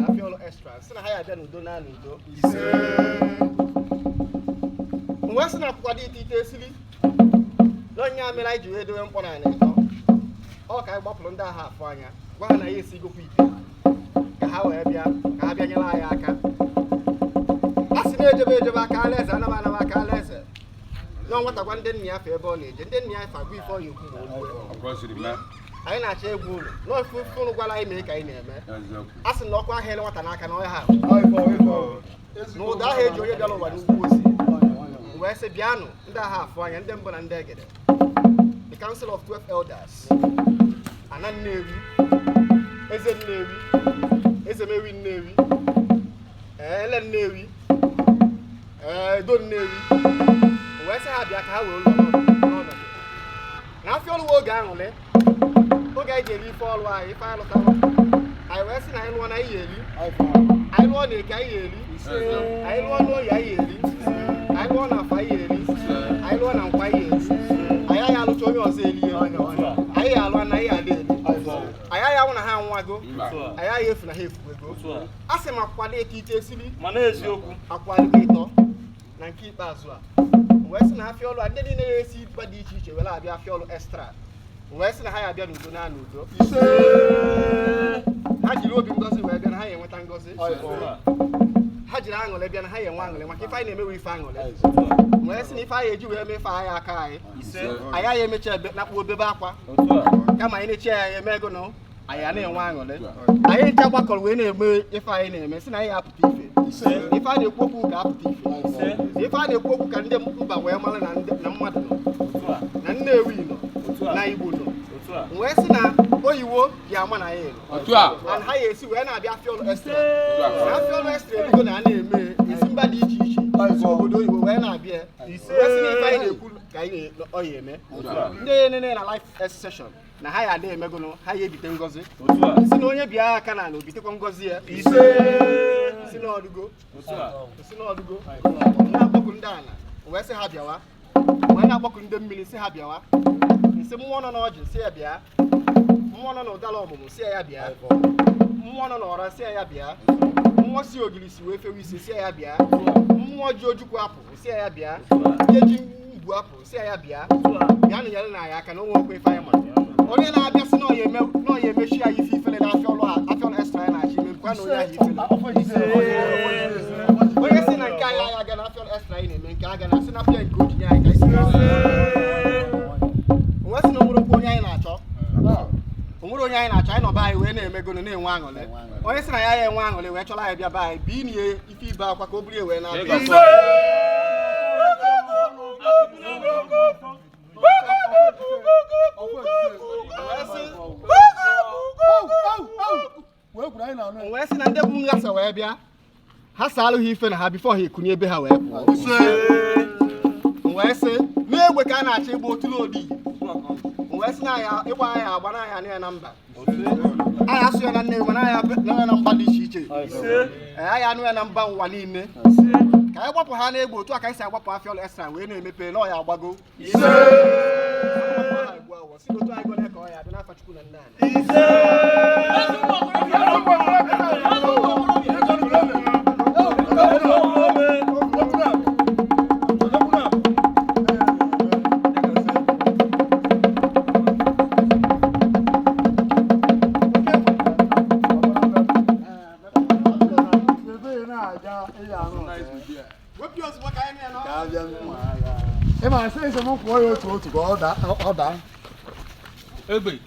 Afịa-Ọlụ Xtra. Sị na ha ya bịa n'udo na n'udo. Mgbe sị na akwụkwọ ite esili n'onye mere anyị ji wee dowe mkpọ na ịtọ. Ọ ka anyị gbapụrụ ndị agha afọ anya gwa ha na ya esi gokwa ite ka ha wee bịa ka ha bịa nyere anyị aka. A sị na-ejebe aka alaeze anaba aka alaeze nọ nwata gwa ndị nna ya fa ebe ọ na-eje ndị nna ya fa gwa ife ọ ya okwu ma anyị na-achọ egwu ụlọ n'ofe ụnụ gwara anyị mee ka anyị na-eme a sị na ọkụ ahụ ele nwata n'aka na ọya ha na ụda ahụ eji onye bịara ụwa n'ugwu osi wee sị bịanụ ndị agha afọ anya ndị mbụ na ndị egede the Council of 12 Elders Ana Nnewi Eze Nnewi Eze Mewi Nnewi Ele Nnewi Edo Nnewi wee sị ha bịa ka ha wee ụlọ n'ọnọdụ na Afịa-Ọlụ oge aṅụrị oge anyị ga-eri ife ọlụ anyị ife anyị lụtara anyị wee sị na anyị lụọ na anyị eri anyị lụọ na eke anyị eri anyị lụọ na oyi anyị eri anyị lụọ na afọ anyị eri anyị lụọ na nkwa anyị eri anyị agaghị alụcha onye ọzọ erie anyị ya alụ na anyị ada eri anyị agaghị awụ na ha anwago anyị agaghị efu na ha efuwego a sị m akwado eke ite esiri mana eziokwu akwado ịtọ na nke ikpeazụ a wee sị na Afịa-Ọlụ ndị niile na-esi mba dị iche iche were abịa Afịa-Ọlụ Xtra wee sị na ha ya abịa n'udo na n'udo ha jiri obi ngozi wee bịa na ha ya enweta ngozi ha jiri aṅụrị bịa na ha ya enwe aṅụrị maka ife anyị na-emewe ife aṅụrị wee sị na ife anyị eji wee mefe anyị aka anyị anyị ya emecha nakpụ obebe akwa kama anyị na-eche ya eme ego na anyị a na-enwe aṅụrị anyị ncha gbakọrọ wee na-eme ife anyị na-eme sị na anyị apụta ife ife a na-ekwu okwu ka apụta ife ife a na-ekwu okwu ka ndị mba wee mara na mmadụ nọ na Nnewi nọ na Igbo nọ wee sị na oyiwo ya ama na ya elu and ha ya esi wee na-abịa Afịa-Ọlụ Xtra na Afịa-Ọlụ Xtra ego na a na-eme esi mba dị iche iche obodo oyibo wee na-abịa wee sị na ife anyị na-ekwu ka anyị ọ ya eme ndị enene na life session na ha ya ada emegono ha ya ebite ngozi si na onye bịa aka na obitekwa ngozi ya si n'ọdụgo na-akpọkụ ndị ala wee sị ha bịawa wee na-akpọkụ ndị mmiri si ha bịawa nsị mmụọ nọ n'ọjị si ya bịa mmụọ nọ n'ụdala ọmụmụ si ya bịa mmụọ nọ n'ọra si ya bịa mmụọ si ogiri si wee fewe isi si ya bịa mmụọ ji ojukwu apụ si ya bịa ihe ji ngwu apụ si ya bịa bịa na nyere na ya aka na onwe okwe ife anyị mara onye na-abịa sị na ọ ya emechi ya ife ifele na Afịa-Ọlụ Xtra ya na-achị ime nkwa na onye ahụ ifele onye si na nke anyị aga na Afịa-Ọlụ Xtra anyị na-eme nke aga na sị na pịa nke ojinye anyị ka isi onwe si na onwere onye anyị na-achọ anyị nọba anyị wee na-emegonu na-enwe aṅụrị onye si na ya enwe aṅụrị wee chọrọ anyị bịa be anyị bi n'ihe ife ibe akwa ka o buru wee na-abịa wee sị na ndị bụ nghasa wee bịa ha saalụ ha ife na ha bifo ha ekunye ebe ha wee pụọ wee sị n'egbe ka a na-achọ ịgba otu n'odi wee sị na ya ịgba anya agba na anya na mba anya asụ ya na Nnewi mana anya na mba dị iche iche anya anụ ya na mba ụwa niile ka anyị gbapụ ha n'egbe otu a ka anyị si agbapụ Afịa-Ọlụ Xtra wee na-emepe na ọ ya agbago Ema say some for you to go order. Ebe.